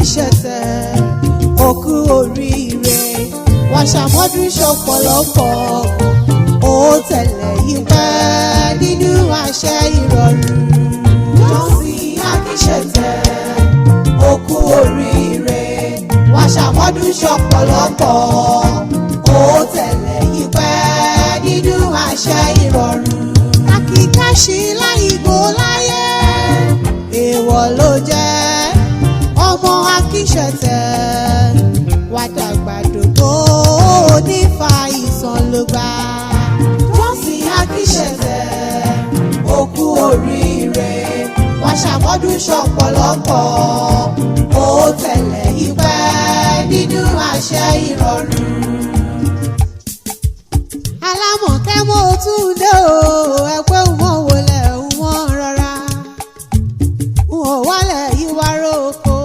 Akíṣẹ̀tẹ̀ òkú oríire wọ́n ṣàmọ́dún ṣọ̀pọ̀lọpọ̀ ó tẹ̀lé ìpẹ́ nínú àṣẹ ìrọ̀rùn. Johnson Akíṣẹ̀tẹ̀ òkú oríire wọ́n ṣàmọ́dún ṣọ̀pọ̀lọpọ̀ ó tẹ̀lé ìpẹ́ nínú àṣẹ ìrọ̀rùn. Akíkáṣí láìgbó láyé èèwọ̀ ló jẹ́ ọmọ Akíṣẹ̀tẹ̀ wá dàgbà dògbò onífà ìsàn ló gbà. Johnson Akíṣẹ̀tẹ̀ òkú oríire wá ṣàmọ́dún ṣọ̀pọ̀lọpọ̀ ó tẹ̀lé ìpẹ́ nínú àṣẹ ìrọ̀rùn. Alámọ̀kẹ́ mo tún dé o ẹ̀pẹ́ wọn wọlé wọn rọra wọn wálẹ̀ yìí wá róko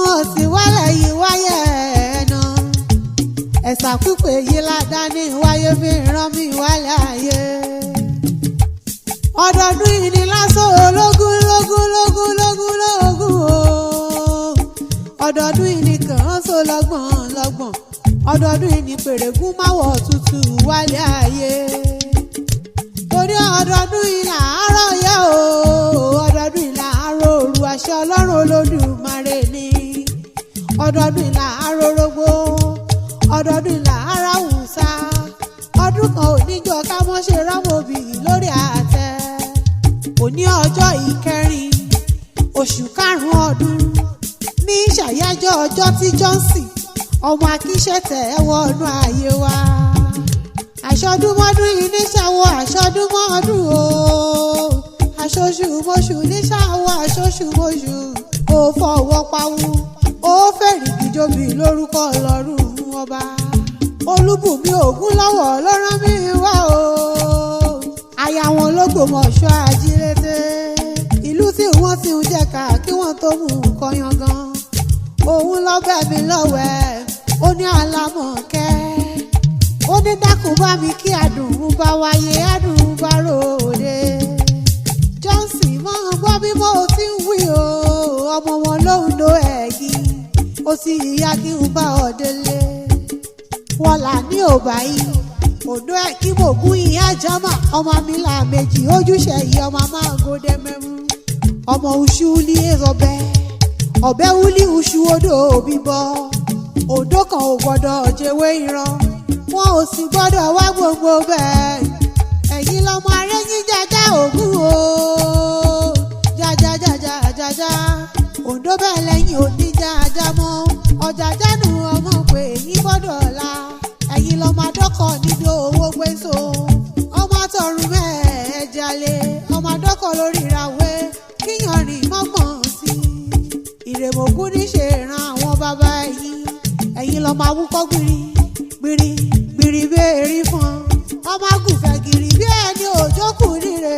wọn sì wálẹ̀ yìí wáyé ẹ̀nà ẹ̀sà pípé yìí ládàáni wáyé fi rán mi wálé ayé. Ọdọọdún yìí ni lásán ológun lógún lógún lógún lógún o ọdọọdún yìí ni kàn án so lọ́gbọ̀n lọ́gbọ̀n ọdọọdún yìí ni pèrègún máwọ̀ tútù wálé ayé. Torí ọdọọdún yìí làárọ̀ yẹ o ọdọọdún yìí làárọ̀ òru àṣẹ Ọlọ́run Olódùmarè ni ọdọọdún yìí làárọ̀ orógbó ọdọọdún yìí làárọ̀ àwùsá ọdún kan ò níjọ ká mọ́ ṣe rámòbì lórí àtẹ. Òní ọjọ́ ìkẹrin oṣù karùn-ún ọdún ní ṣàyájọ́ ọjọ́ tí Johnson ọmọ Akíṣẹ̀tẹ̀ wọnú ayé wa. Àṣọdúnmọ́dún yìí níṣàwọ̀ àṣọdúnmọ́dún o àṣoṣùmọ́ṣù níṣàwọ̀ àṣoṣùmọ́ṣù ó fọwọ́ pawú ó fèrèkì jóbi lórúkọ Ọlọ́run ọba. Olúbùnmi Ògúnlọ́wọ̀ ló rán mi wá o aya wọn l'Ógbómọ̀ṣọ́ ajílété ìlú tí wọ́n ti ń jẹ̀ka kí wọ́n tó mú nǹkan yangan. Òun lọ bẹ̀ mí lọ́wẹ̀ ó ní Alámọ̀kẹ́ ó ní dákun bá mi kí adùn bá wáyé adùn bá ròde. Johnson máa ń gbọ́ bí mo ti ń wí o ọmọ wọn lóhùn ló ẹ̀gí ó sì yá kí n bá ọ délé. Wọ́n là ní òbáyé òdó ẹ̀ kí mo gún ìyá jama ọmọ mi là méjì ojúṣe yìí ọmọ máa gòdè mẹ́mú ọmọ oṣù ní ọbẹ̀ ọbẹ̀ wúlí oṣù odò bíbọ odò kan ò gbọ́dọ̀ jẹ́wé ìran wọn ò sì gbọ́dọ̀ wá gbogbo bẹ́ẹ̀ ẹ̀yin lọ́mọ arẹ́yìn jájá ògún o jájá òǹdó bẹ́ẹ̀ lẹ́yìn òní jájá mọ́ ọjà jánu ọmọ pé èyí gbọ́dọ̀ la ẹ̀yin lọ́mọ adọ́kọ̀ nídò owó gbèsò ọmọ tọrùn mẹ́ẹ̀ẹ́jalè ọmọ adọ́kọ̀ lórí ìràwé kíyàn rìn mọ́mọ́ sí ìrèmọ̀gún níṣe ìran àwọn bàbá ẹ̀yin lọ́mọ awúkọ́ gbìrì gbìrì gbìrì béèrè fún ọmọ agùnfẹ̀ gìrì bí ẹni òjókù níre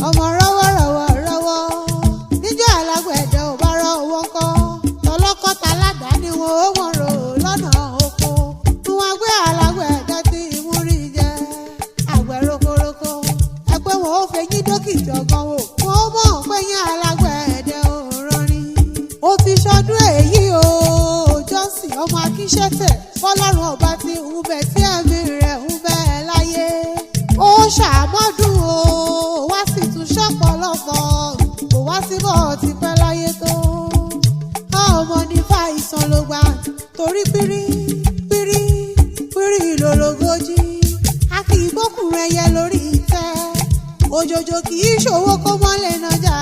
ọmọ rọ́wọ́ níjọ́ alágbẹ̀dẹ ò bá rọ́ owó ńkọ́ tọlọ́kọ́ta aládàáni wọn ó wọ́n rò lọ́nà oko tí wọ́n gbé alágbẹ̀dẹ tí ìmúrí jẹ àgbẹ̀ rokoroko ẹgbẹ́ wọn ó fẹ̀yìn dókítà ọgbọ́n wò wọ́n mọ̀ pé yín alágbẹ̀dẹ ò rọrin. Ó ti ṣọdún èyí o Johnson ọmọ Akíṣẹ̀tẹ̀ fọlọ́run ọba ti ń bẹ tí ẹ̀mí rẹ̀ ń bẹ láyé ó ṣàmọ́dún o wá sì tún ṣọ̀pọ̀lọpọ̀ kò wá síbọ̀ ti pẹ́ láyé tó ọmọ nífà ìsàn ló gbà torí pírí lòlógójì a kì í gbókùnrin ẹyẹ lórí ìtẹ́ òjòjò kì í ṣòwò kó mọ́lẹ̀ nájà